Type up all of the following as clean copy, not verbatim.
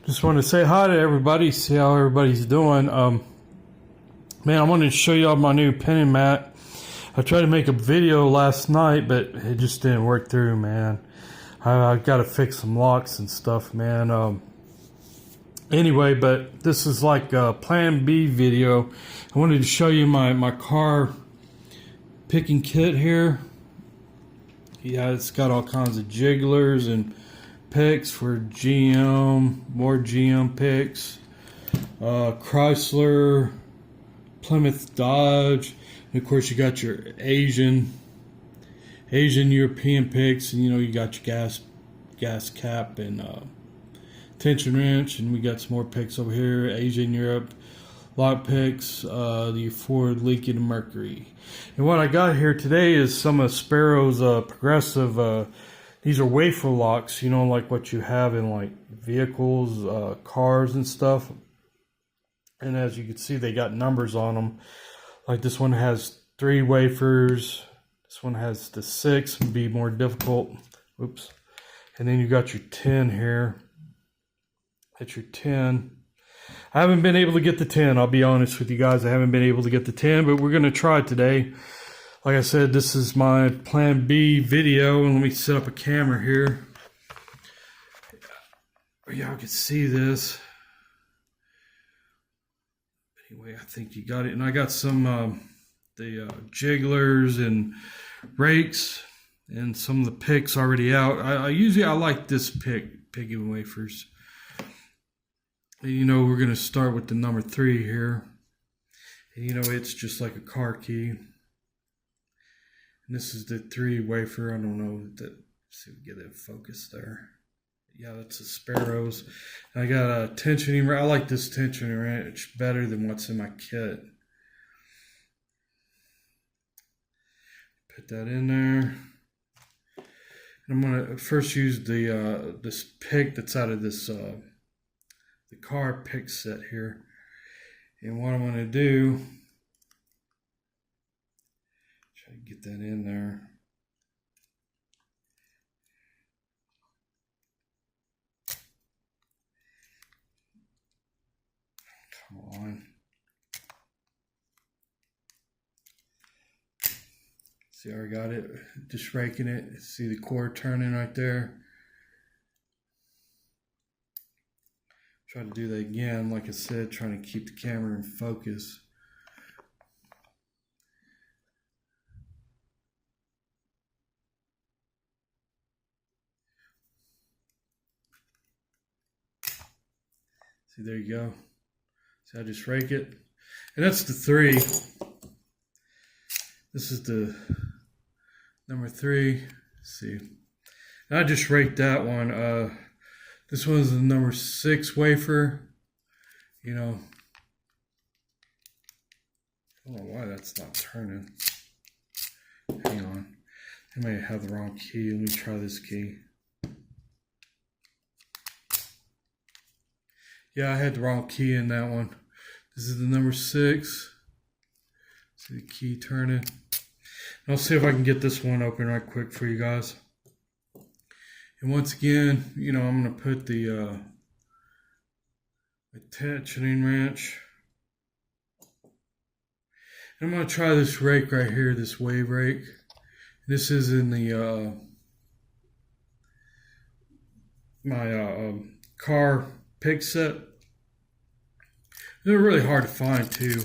Just want to say hi to everybody, see how everybody's doing. Man, I wanted to show you all my new pinning mat. I tried to make a video last night, but it just didn't work through, man. I got to fix some locks and stuff, man. Anyway, but this is like a Plan B video. I wanted to show you my car picking kit here. Yeah, it's got all kinds of jigglers and picks for GM, more GM picks, Chrysler, Plymouth, Dodge, and of course you got your Asian European picks, and you got your gas cap and tension wrench, and we got some more picks over here, Asian, Europe, lock picks, the Ford, Lincoln, and Mercury. And what I got here today is some of Sparrow's progressive. These are wafer locks, like what you have in like vehicles, cars and stuff. And as you can see, they got numbers on them. Like this one has 3 wafers. This one has the 6, would be more difficult. Oops. And then you got your 10 here. That's your 10. I haven't been able to get the 10. I'll be honest with you guys. I haven't been able to get the 10, but we're going to try it today. Like I said, this is my Plan B video, and let me set up a camera here. Y'all can see this. Anyway, I think you got it. And I got some the jigglers and rakes and some of the picks already out. I like this picking wafers. And, we're going to start with the number 3 here. And it's just like a car key. And this is the 3 wafer. I don't know that. See if we get it focused there. Yeah, that's the Sparrows. And I got a tensioning wrench. I like this tensioning wrench better than what's in my kit. Put that in there. And I'm gonna first use the this pick that's out of this the car pick set here. And what I'm gonna do, try to get that in there. Come on. See, I already got it. Just raking it. See the cord turning right there. Try to do that again, like I said, trying to keep the camera in focus. See, there you go. So I just rake it. And that's the 3. This is the number 3. Let's see. And I just raked that one. This one's the number 6 wafer. I don't know why that's not turning. Hang on. I may have the wrong key. Let me try this key. Yeah, I had the wrong key in that one. This is the number 6. See the key turning. And I'll see if I can get this one open right quick for you guys. And once again, I'm going to put the tensioning wrench. And I'm going to try this rake right here, this wave rake. This is in the my car pick set. They're really hard to find too.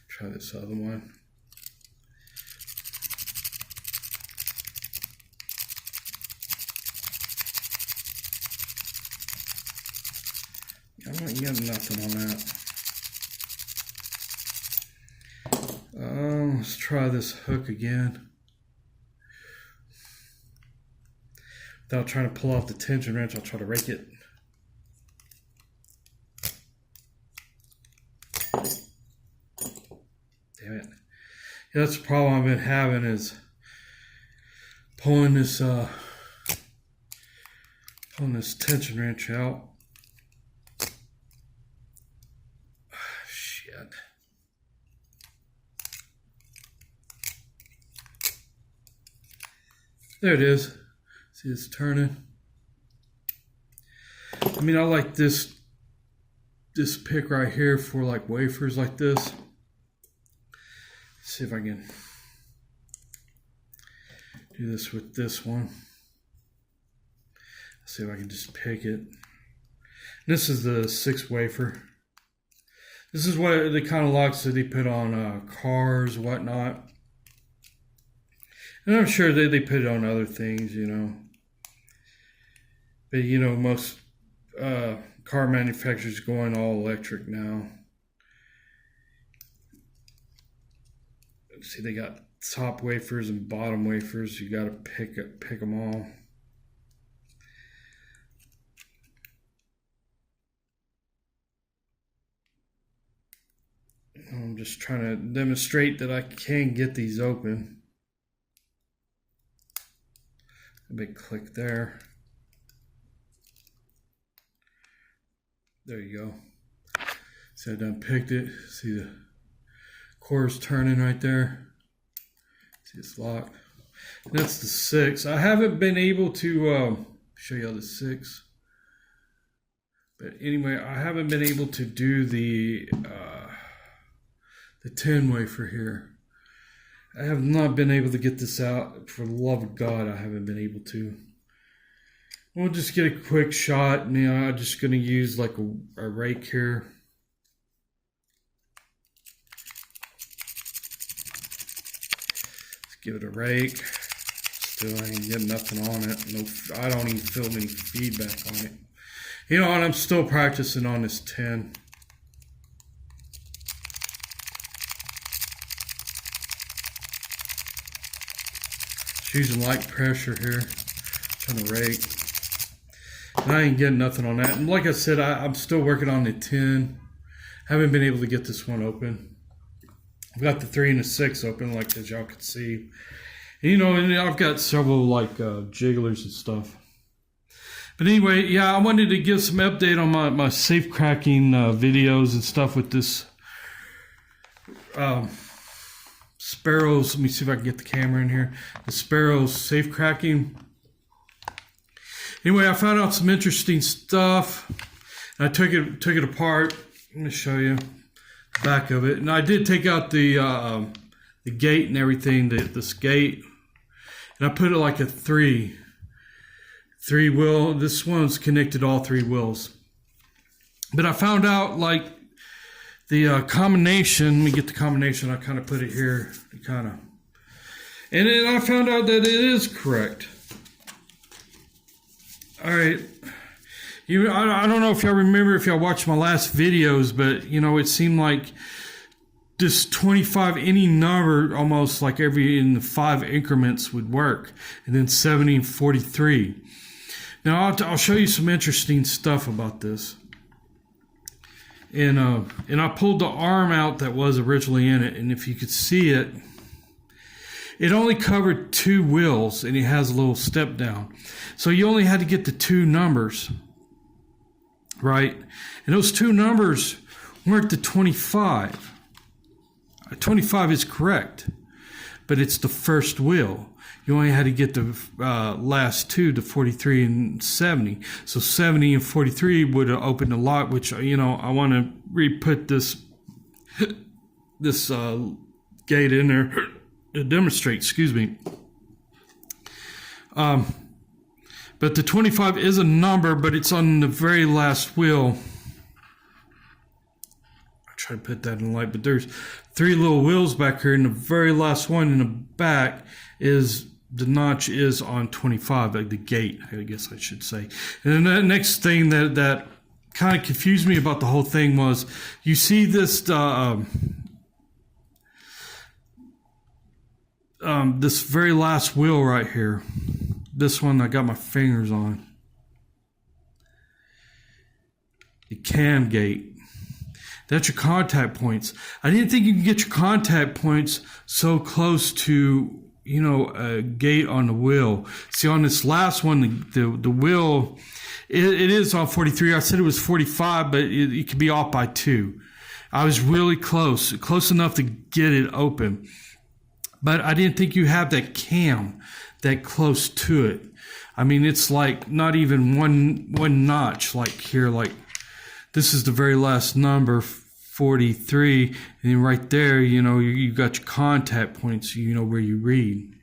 Try this other one. I'm not getting nothing on that. Let's try this hook again. Without trying to pull off the tension wrench, I'll try to rake it. Damn it. Yeah, that's the problem I've been having, is pulling this tension wrench out. Shit. There it is. See, it's turning. I mean, I like this pick right here for like wafers like this. Let's see if I can do this with this one. Let's see if I can just pick it. This is the 6 wafer. This is what the kind of locks that they put on cars, whatnot. And I'm sure they put it on other things, you know. But you know, most car manufacturers going all electric now. See, they got top wafers and bottom wafers. You got to pick them all. I'm just trying to demonstrate that I can get these open. A big click there. There you go. See, I done picked it. See the core's turning right there. See, it's locked. And that's the 6. I haven't been able to show you all the 6. But anyway, I haven't been able to do the 10 wafer here. I have not been able to get this out. For the love of God, I haven't been able to. We'll just get a quick shot. And, you know, I'm just going to use like a rake here. Let's give it a rake. Still ain't getting nothing on it. No, I don't even feel any feedback on it. You know, and I'm still practicing on this 10. Just using light pressure here, trying to rake. And I ain't getting nothing on that. And like I said, I'm still working on the 10. Haven't been able to get this one open. I've got the 3 and the 6 open, like as y'all can see. And, you know, and I've got several like jigglers and stuff. But anyway, yeah, I wanted to give some update on my safe cracking videos and stuff with this sparrows. Let me see if I can get the camera in here. The sparrows safe cracking. Anyway, I found out some interesting stuff. I took it apart. Let me show you the back of it. And I did take out the gate and everything. This gate, and I put it like a 3 wheel. This one's connected all 3 wheels. But I found out like the combination. Let me get the combination. I kind of put it here. And then I found out that it is correct. All right. I don't know if y'all remember, if y'all watched my last videos, but you know, it seemed like this 25, any number almost like every in the 5 increments would work. And then 70 and 43. Now I'll show you some interesting stuff about this. And I pulled the arm out that was originally in it, and if you could see it, it only covered 2 wheels, and it has a little step down. So you only had to get the 2 numbers, right? And those 2 numbers weren't the 25. 25 is correct, but it's the first wheel. You only had to get the last 2, the 43 and 70. So 70 and 43 would have opened the lock, which, you know, I want to re-put this gate in there to demonstrate, excuse me. But the 25 is a number, but it's on the very last wheel. I try to put that in the light, but there's 3 little wheels back here, and the very last one in the back is the notch is on 25, like the gate, I guess I should say. And then the next thing that kind of confused me about the whole thing was, you see this this very last wheel right here, this one I got my fingers on, the cam gate. That's your contact points. I didn't think you could get your contact points so close to, you know, a gate on the wheel. See, on this last one, the wheel, it is on 43. I said it was 45, but it could be off by 2. I was really close enough to get it open. But I didn't think you have that cam that close to it. I mean, it's like not even one notch. Like here, like this is the very last number, 43, and then right there, you know, you got your contact points, so you know where you read.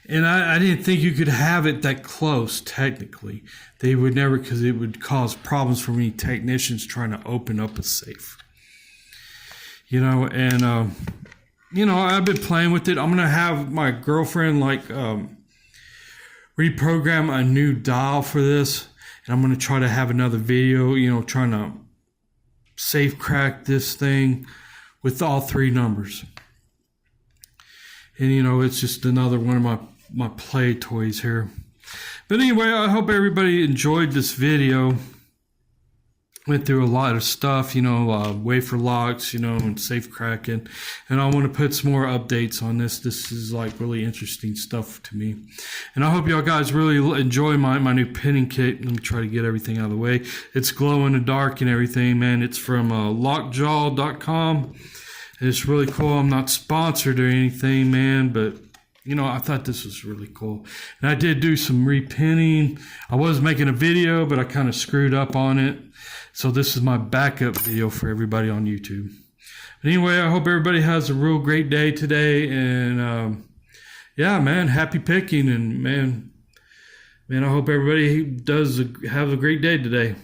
And I didn't think you could have it that close, technically. They would never, because it would cause problems for any technicians trying to open up a safe. You know, and, you know, I've been playing with it. I'm going to have my girlfriend, like, reprogram a new dial for this. And I'm going to try to have another video, you know, trying to safe crack this thing with all 3 numbers. And, you know, it's just another one of my play toys here. But anyway, I hope everybody enjoyed this video. Went through a lot of stuff, you know, wafer locks, you know, and safe cracking. And I want to put some more updates on this. This is like really interesting stuff to me. And I hope y'all guys really enjoy my new pinning kit. Let me try to get everything out of the way. It's glow in the dark and everything, man. It's from lockjaw.com. It's really cool. I'm not sponsored or anything, man, but you know, I thought this was really cool. And I did do some repinning. I was making a video, but I kind of screwed up on it. So this is my backup video for everybody on YouTube. But anyway, I hope everybody has a real great day today. And yeah, man, happy picking. And man, I hope everybody have a great day today.